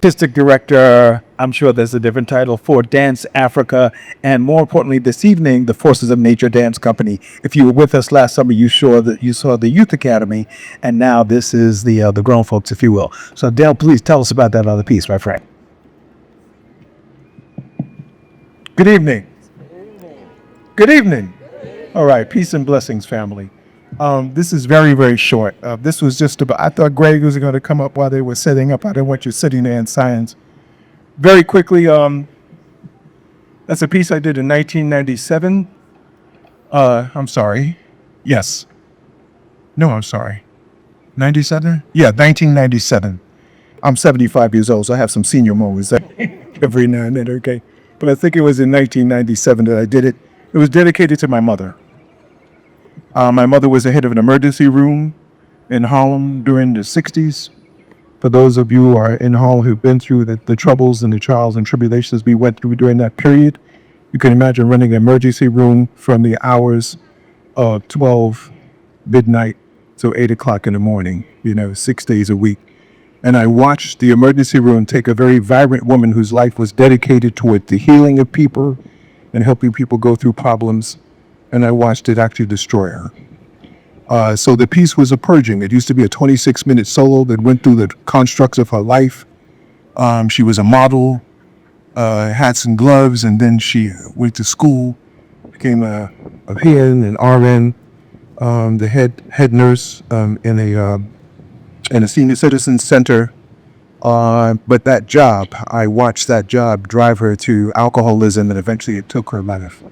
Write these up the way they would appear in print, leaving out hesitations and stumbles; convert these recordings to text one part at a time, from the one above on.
Artistic director, I'm sure there's a different title, for Dance Africa, and more importantly, this evening, the Forces of Nature Dance Company. If you were with us last summer, you saw the Youth Academy, and now this is the grown folks, if you will. So, Dale, please tell us about that other piece, my friend. Good evening. Good evening. All right, peace and blessings, family. This is very, very short. This was just about, I thought Greg was going to come up while they were setting up. I didn't want you sitting there in silence. Very quickly, that's a piece I did in 1997. I'm sorry. Yes. No, I'm sorry. 97? Yeah, 1997. I'm 75 years old, so I have some senior moments every now and then, okay? But I think it was in 1997 that I did it. It was dedicated to my mother. My mother was the head of an emergency room in Harlem during the 60s. For those of you who are in Harlem who've been through the troubles and the trials and tribulations we went through during that period, you can imagine running an emergency room from the hours of 12 midnight to 8 o'clock in the morning, 6 days a week. And I watched the emergency room take a very vibrant woman whose life was dedicated toward the healing of people and helping people go through problems. And I watched it actually destroy her. So the piece was a purging. It used to be a 26-minute solo that went through the constructs of her life. She was a model, hats and gloves, and then she went to school, became a PN, an RN, the head nurse in a senior citizen center. But that job, I watched that job drive her to alcoholism, and eventually it took her life.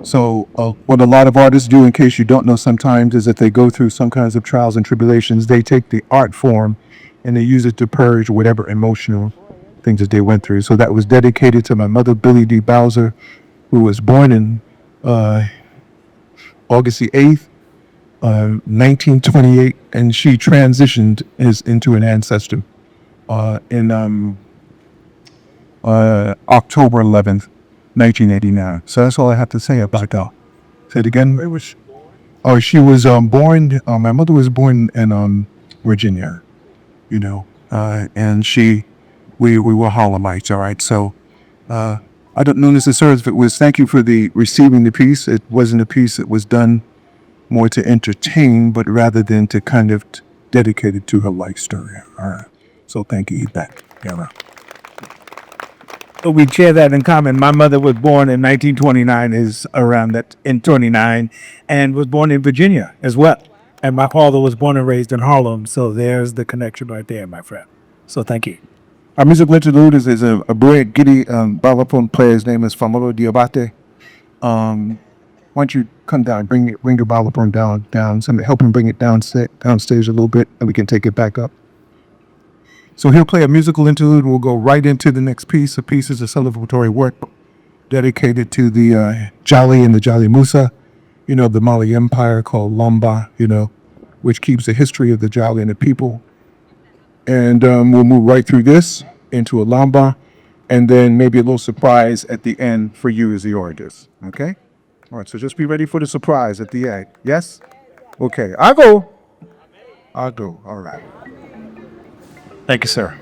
So what a lot of artists do, in case you don't know sometimes, is that they go through some kinds of trials and tribulations. They take the art form and they use it to purge whatever emotional things that they went through. So that was dedicated to my mother, Billie D. Bowser, who was born in August the 8th, 1928, and she transitioned into an ancestor in October 11th. 1989. So that's all I have to say about that. Say it again. She was born. My mother was born in Virginia, and we were Harlemites. All right. So I don't know necessarily if it was. Thank you for receiving the piece. It wasn't a piece that was done more to entertain, but rather than to kind of dedicate it to her life story. All right. So thank you. Back. Yeah. So we share that in common. My mother was born in 1929, is around that in 29, and was born in Virginia as well. And my father was born and raised in Harlem. So there's the connection right there, my friend. So thank you. Our musical interlude is a brilliant giddy balafon player. His name is Famolo Diabate. Why don't you come down, bring your balafon down, somebody help him bring it downstage a little bit, and we can take it back up. So he'll play a musical interlude, and we'll go right into the next piece. The piece is a celebratory work dedicated to the Jali and the Jali Musa, the Mali Empire, called Lamba, which keeps the history of the Jali and the people. And we'll move right through this into a Lamba, and then maybe a little surprise at the end for you as the artist. Okay? All right, so just be ready for the surprise at the end. Yes? Okay, I'll go. All right. Thank you, sir.